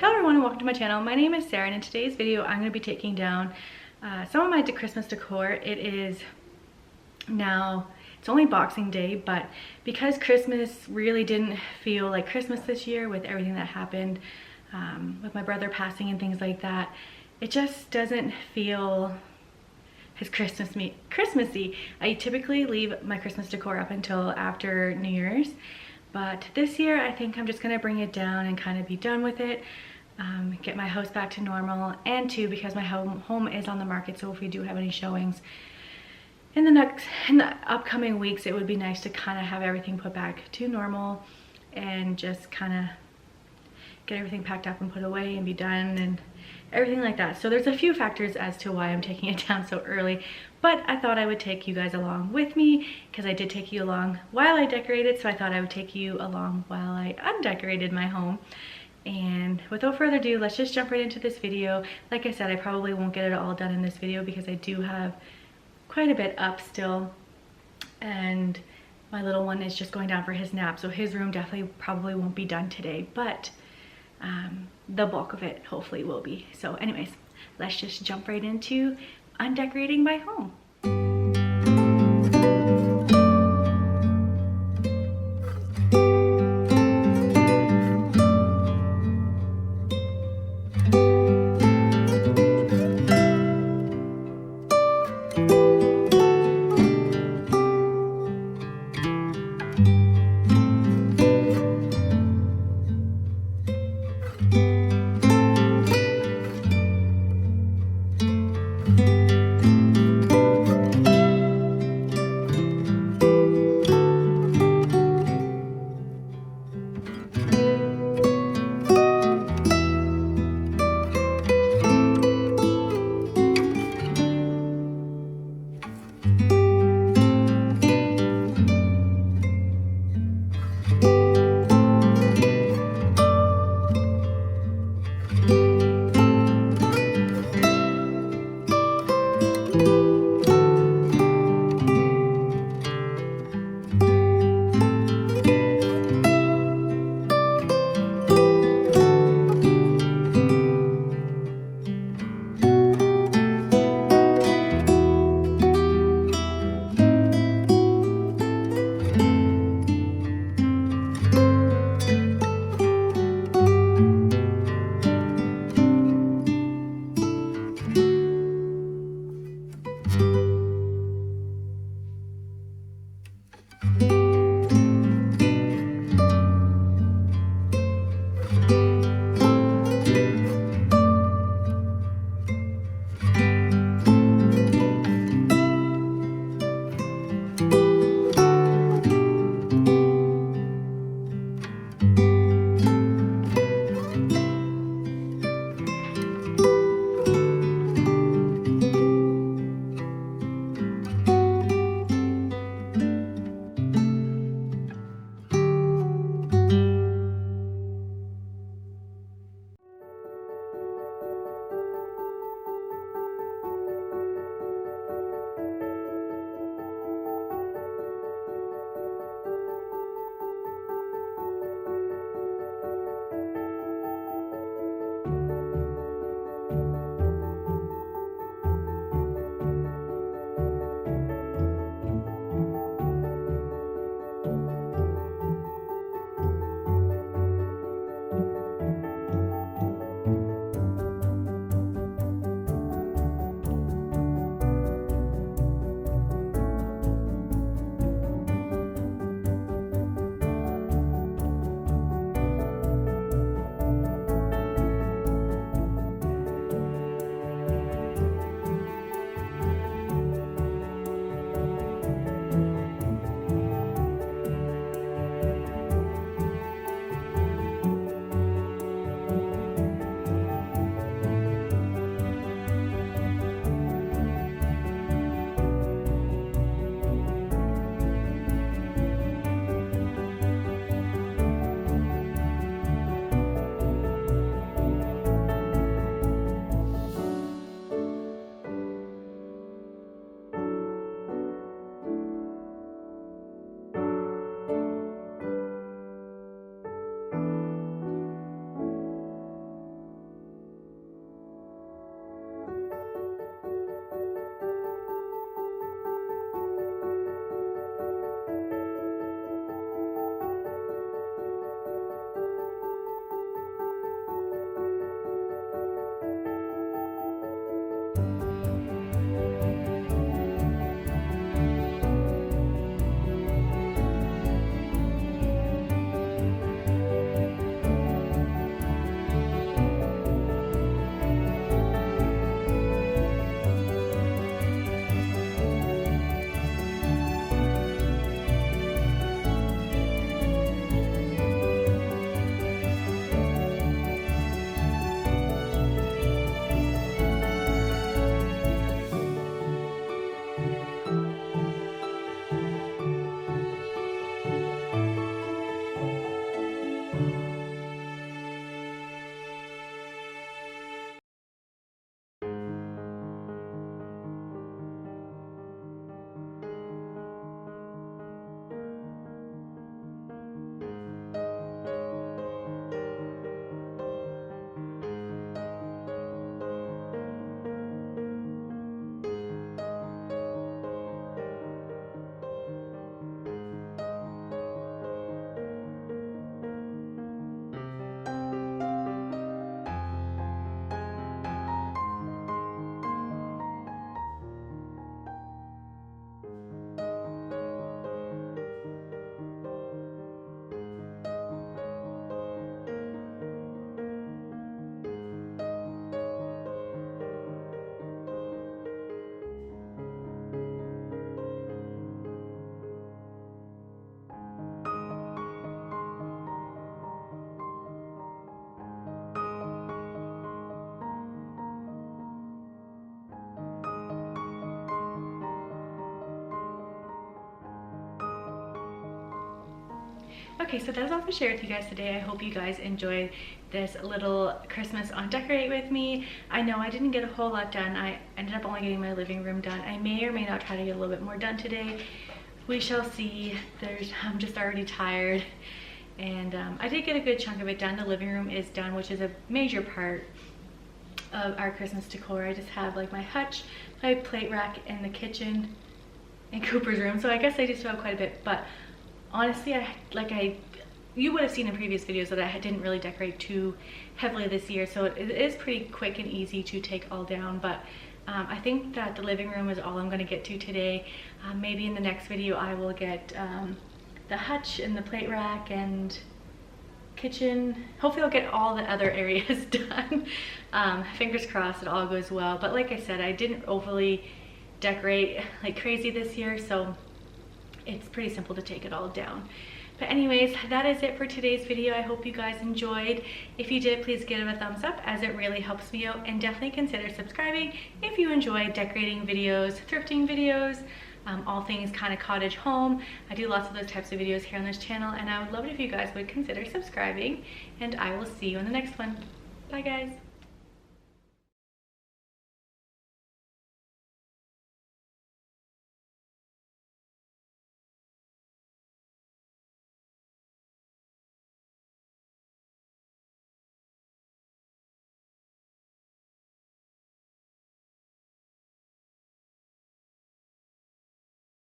Hello everyone and welcome to my channel. My name is Sarah and in today's video I'm going to be taking down some of my Christmas decor. It is now, it's only Boxing Day, but because Christmas really didn't feel like Christmas this year with everything that happened with my brother passing and things like that, it just doesn't feel as Christmassy. I typically leave my Christmas decor up until after New Year's, but this year I think I'm just going to bring it down and kind of be done with it. Get my house back to normal, and two, because my home is on the market, so if we do have any showings in the upcoming weeks, it would be nice to kind of have everything put back to normal and just kind of get everything packed up and put away and be done and everything like that. So there's a few factors as to why I'm taking it down so early, but I thought I would take you guys along with me because I did take you along while I decorated, so I thought I would take you along while I undecorated my home. And without further ado, let's just jump right into this video. Like I said, I probably won't get it all done in this video because I do have quite a bit up still, and my little one is just going down for his nap, so his room definitely probably won't be done today, but the bulk of it hopefully will be. So anyways, let's just jump right into undecorating my home. Okay, so that is all to share with you guys today. I hope you guys enjoyed this little Christmas on Decorate with me. I know I didn't get a whole lot done. I ended up only getting my living room done. I may or may not try to get a little bit more done today. We shall see. I'm just already tired. And I did get a good chunk of it done. The living room is done, which is a major part of our Christmas decor. I just have like my hutch, my plate rack, and the kitchen and Cooper's room. So I guess I just have quite a bit, but honestly, you would have seen in previous videos that I didn't really decorate too heavily this year, so it is pretty quick and easy to take all down. But I think that the living room is all I'm going to get to today. Maybe in the next video I will get the hutch and the plate rack and kitchen. Hopefully I'll get all the other areas done. Fingers crossed it all goes well. But like I said, I didn't overly decorate like crazy this year, so it's pretty simple to take it all down. But anyways, that is it for today's video. I hope you guys enjoyed. If you did, please give it a thumbs up, as it really helps me out, and definitely consider subscribing if you enjoy decorating videos, thrifting videos, all things kind of cottage home. I do lots of those types of videos here on this channel, and I would love it if you guys would consider subscribing, and I will see you in the next one. Bye guys.